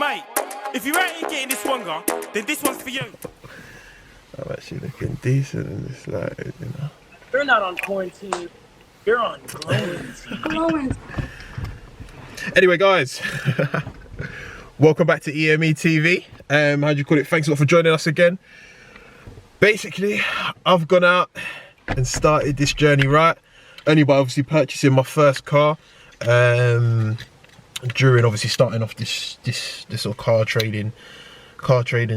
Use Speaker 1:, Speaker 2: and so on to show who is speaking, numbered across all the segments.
Speaker 1: Mate, if you ain't getting this one, then this one's for you.
Speaker 2: I'm actually looking decent in this light, you know.
Speaker 3: You're not on quarantine. You're on glowing.
Speaker 2: Anyway, guys, welcome back to EME TV. How do you call it? Thanks a lot for joining us again. Basically, I've gone out and started this journey right, only by obviously purchasing my first car. During obviously starting off this sort of car trading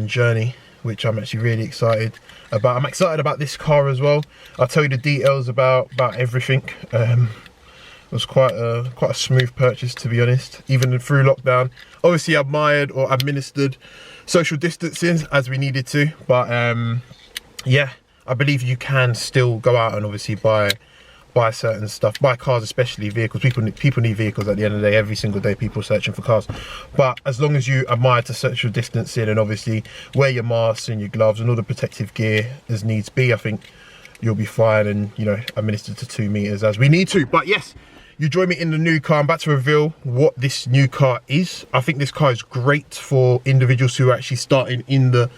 Speaker 2: journey, which I'm actually really excited about. I'm excited about this car as well. I'll tell you the details about everything. It was quite a smooth purchase, to be honest, even through lockdown. Obviously admired or administered social distancing as we needed to, but yeah, I believe you can still go out and obviously buy certain stuff, buy cars, especially vehicles. People need vehicles at the end of the day. Every single day people searching for cars, but as long as you adhere to social distancing and obviously wear your masks and your gloves and all the protective gear as needs be, I think you'll be fine, and you know, administer to 2 meters as we need to. But yes, you join me in the new car. I'm about to reveal what this new car is. I think this car is great for individuals who are actually starting in the,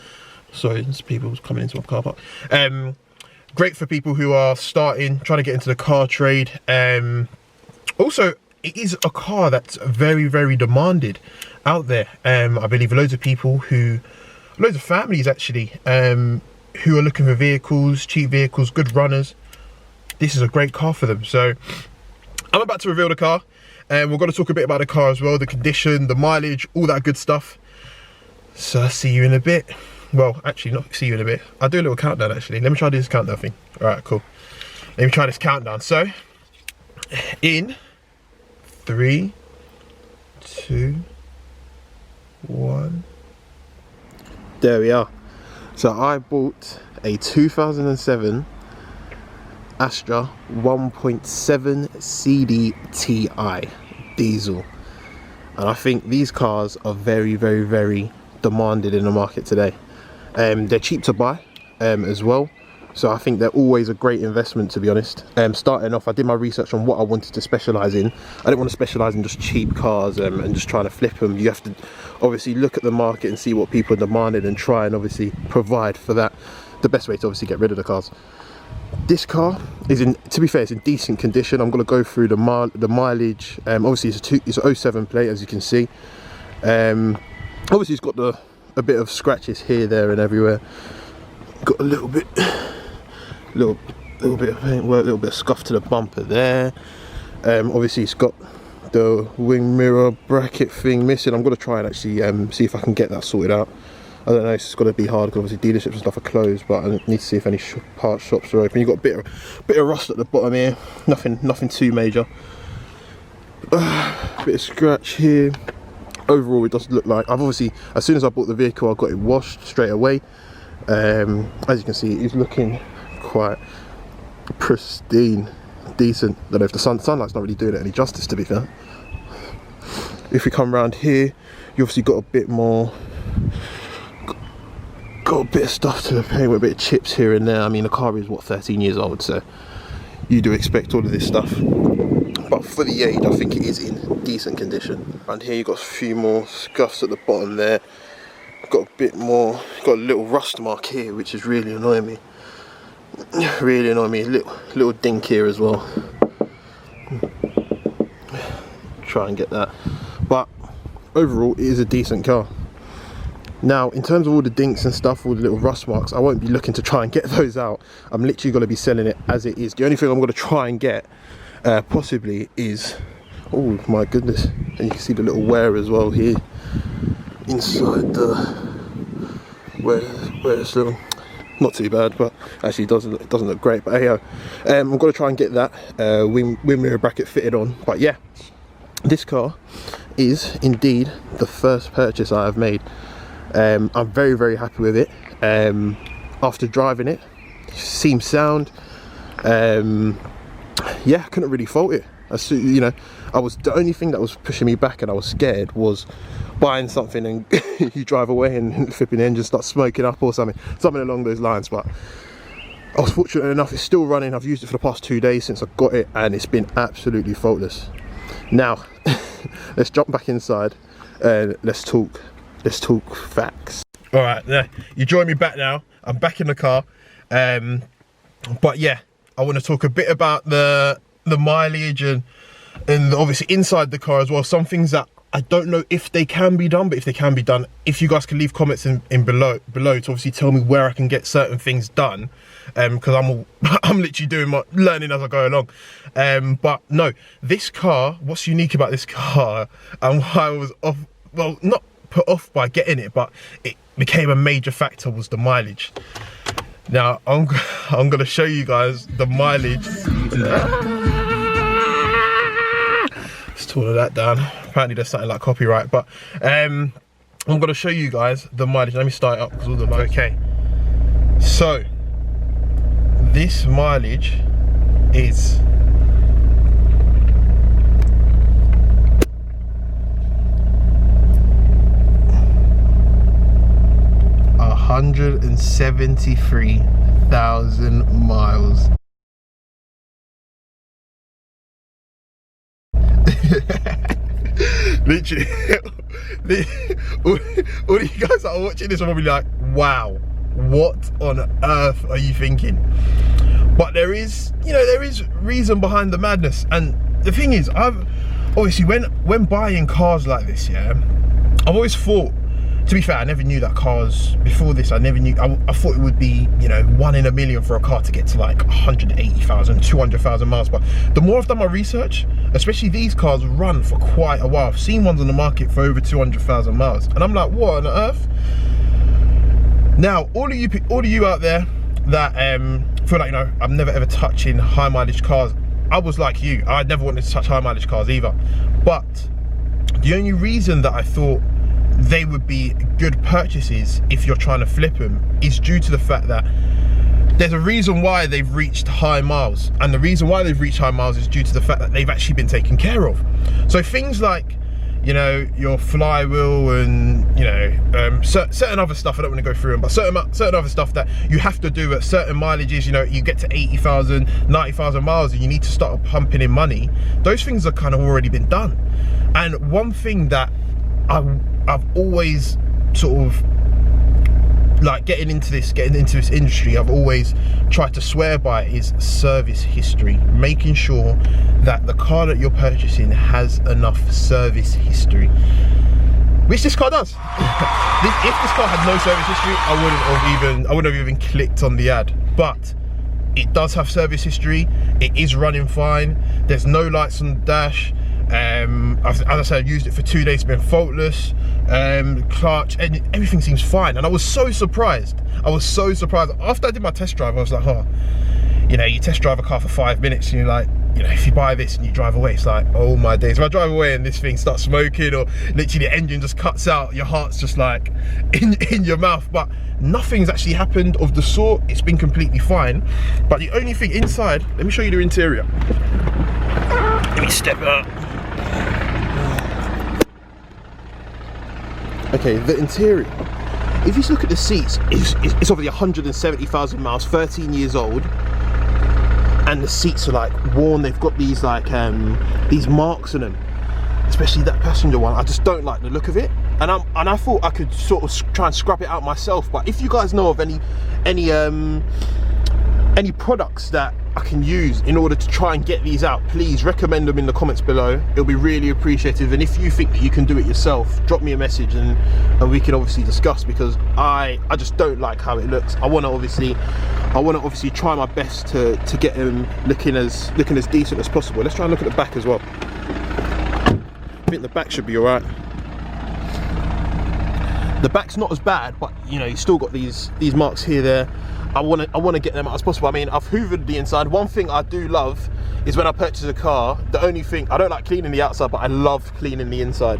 Speaker 2: sorry, there's people coming into my car park. Great for people who are trying to get into the car trade. Also, it is a car that's very, very demanded out there. I believe loads of families actually, who are looking for vehicles, cheap vehicles, good runners. This is a great car for them. So I'm about to reveal the car, and we're going to talk a bit about the car as well, the condition, the mileage, all that good stuff. So I'll see you in a bit. Well, actually, not see you in a bit. I'll do a little countdown, actually. Let me try this countdown thing. All right, cool. Let me try this countdown. So, in 3, 2, 1. There we are. So I bought a 2007 Astra 1.7 CDTI diesel. And I think these cars are very, very, very demanded in the market today. They're cheap to buy as well, so I think they're always a great investment, to be honest. Starting off, I did my research on what I wanted to specialise in. I didn't want to specialise in just cheap cars and just trying to flip them. You have to obviously look at the market and see what people are demanding and try and obviously provide for that. The best way to obviously get rid of the cars. This car is in, to be fair, it's in decent condition. I'm going to go through the mileage. Obviously it's an 07 plate, as you can see. Obviously it's got a bit of scratches here, there and everywhere. Got a little bit of paintwork, a little bit of scuff to the bumper there. Obviously it's got the wing mirror bracket thing missing. I'm going to try and actually see if I can get that sorted out. I don't know, it's got to be hard because obviously dealerships and stuff are closed, but I need to see if any parts shops are open. You've got a bit of rust at the bottom here, nothing too major. Bit of scratch here. Overall, it doesn't look like, I've obviously, as soon as I bought the vehicle, I got it washed straight away. As you can see, it's looking quite pristine, decent. I don't know if the sunlight's not really doing it any justice, to be fair. If we come around here, you obviously got a bit more, got a bit of stuff to the paint with a bit of chips here and there. I mean, the car is what, 13 years old, so you do expect all of this stuff. But for the age, I think it is in decent condition. And here you've got a few more scuffs at the bottom there. Got a bit more, got a little rust mark here, which is really annoying me. Really annoying me. Little dink here as well. Try and get that. But overall, it is a decent car. Now, in terms of all the dinks and stuff, all the little rust marks, I won't be looking to try and get those out. I'm literally going to be selling it as it is. The only thing I'm going to try and get possibly is, oh my goodness, and you can see the little wear as well here inside the where it's little, not too bad, but actually it doesn't look great. But hey, I'm going to try and get that wing mirror bracket fitted on. But yeah, this car is indeed the first purchase I have made. I'm very, very happy with it. After driving it, seems sound. Yeah, I couldn't really fault it. You know, the only thing that was pushing me back and I was scared was buying something and you drive away and flipping the engine starts smoking up or something along those lines. But I was fortunate enough, it's still running. I've used it for the past 2 days since I got it, and it's been absolutely faultless. Now let's jump back inside and let's talk let's talk facts. All right, yeah, you join me back now. I'm back in the car. But yeah, I want to talk a bit about the mileage and obviously inside the car as well. Some things that I don't know if they can be done, but if they can be done, if you guys can leave comments in below to obviously tell me where I can get certain things done, because I'm literally doing my learning as I go along. But no, this car, what's unique about this car and why I was off, well, not put off by getting it, but it became a major factor, was the mileage. Now I'm gonna show you guys the mileage. Let's turn all that down. Apparently there's something like copyright, but I'm gonna show you guys the mileage. Let me start it up because all the mileage. Okay, so this mileage is 173,000 miles. Literally, all of you guys that are watching this are probably like, wow, what on earth are you thinking? But there is, you know, there is reason behind the madness. And the thing is, I've obviously, when buying cars like this, yeah, I've always thought, to be fair, I never knew that cars, before this, I never knew, I thought it would be, you know, 1 in a million for a car to get to like 180,000, 200,000 miles. But the more I've done my research, especially these cars run for quite a while. I've seen ones on the market for over 200,000 miles. And I'm like, what on earth? Now, all of you out there that feel like, you know, I'm never ever touching high mileage cars. I was like you, I never wanted to touch high mileage cars either. But the only reason that I thought they would be good purchases if you're trying to flip them is due to the fact that there's a reason why they've reached high miles, and the reason why they've reached high miles is due to the fact that they've actually been taken care of. So things like, you know, your flywheel and, you know, certain other stuff, I don't want to go through them, but certain other stuff that you have to do at certain mileages, you know, you get to 80,000, 90,000 miles and you need to start pumping in money. Those things are kind of already been done. And one thing that I've always sort of, like, getting into this industry, I've always tried to swear by is service history. Making sure that the car that you're purchasing has enough service history, which this car does. If this car had no service history, I wouldn't have even clicked on the ad. But it does have service history. It is running fine. There's no lights on the dash. As I said, I've used it for 2 days, it's been faultless. Clutch, and everything seems fine. And I was so surprised. After I did my test drive, I was like, oh, you know, you test drive a car for 5 minutes and you're like, you know, if you buy this and you drive away, it's like, oh my days. If I drive away and this thing starts smoking, or literally the engine just cuts out, your heart's just like in your mouth. But nothing's actually happened of the sort. It's been completely fine. But the only thing inside, let me show you the interior. Let me step it up. Okay, the interior, if you look at the seats, it's obviously 170,000 miles, 13 years old, and the seats are like worn. They've got these like these marks on them, especially that passenger one. I just don't like the look of it, and I thought I could sort of try and scrap it out myself. But if you guys know of any products that I can use in order to try and get these out, please recommend them in the comments below. It'll be really appreciated. And if you think that you can do it yourself, drop me a message and we can obviously discuss, because I just don't like how it looks. I want to obviously try my best to get them looking as decent as possible. Let's try and look at the back as well. I think the back should be all right. The back's not as bad, but you know, you still got these marks here, there. I want to get them out as possible. I mean, I've hoovered the inside. One thing I do love is when I purchase a car, the only thing, I don't like cleaning the outside, but I love cleaning the inside.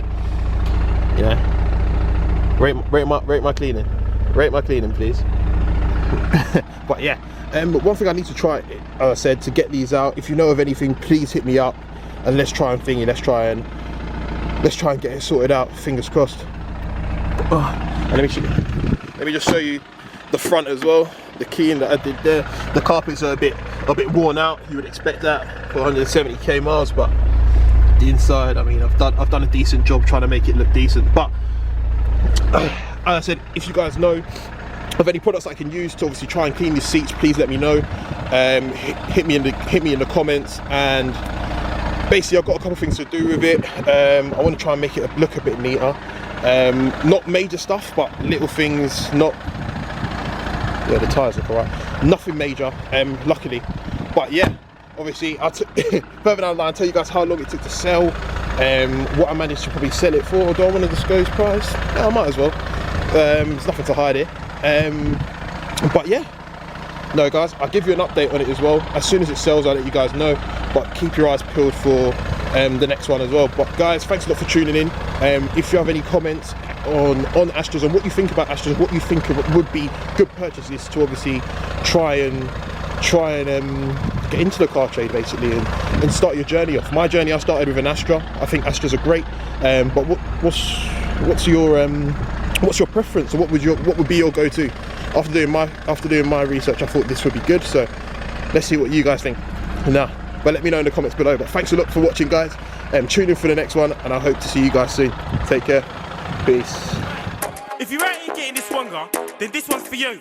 Speaker 2: Yeah. Rate my cleaning. Rate my cleaning, please. But yeah, one thing I need to try, as I said, to get these out. If you know of anything, please hit me up and let's try and get it sorted out. Fingers crossed. And let me just show you the front as well. The keying that I did there. The carpets are a bit worn out. You would expect that for 170k miles, but the inside, I mean, I've done a decent job trying to make it look decent. But as I said, if you guys know of any products I can use to obviously try and clean these seats, please let me know. Hit me in the comments. And basically I've got a couple of things to do with it. I want to try and make it look a bit neater. Not major stuff, but little things. Not, yeah, the tyres look alright, nothing major, luckily. But yeah, obviously I'll further down the line, I'll tell you guys how long it took to sell, what I managed to probably sell it for. Do I want to disclose price? Yeah, I might as well. There's nothing to hide here. But yeah, no guys, I'll give you an update on it as well. As soon as it sells, I'll let you guys know, but keep your eyes peeled for the next one as well. But guys, thanks a lot for tuning in. If you have any comments on Astras and what you think about Astras, what you think would be good purchases to obviously try and get into the car trade basically, and start your journey off. My journey, I started with an Astra. I think Astras are great, but what's your preference, or what would be your go-to? After doing my research, I thought this would be good, so let's see what you guys think now. But let me know in the comments below. But thanks a lot for watching, guys. Tune in for the next one, and I hope to see you guys soon. Take care. Peace.
Speaker 1: If you're out here getting this one, then this one's for you.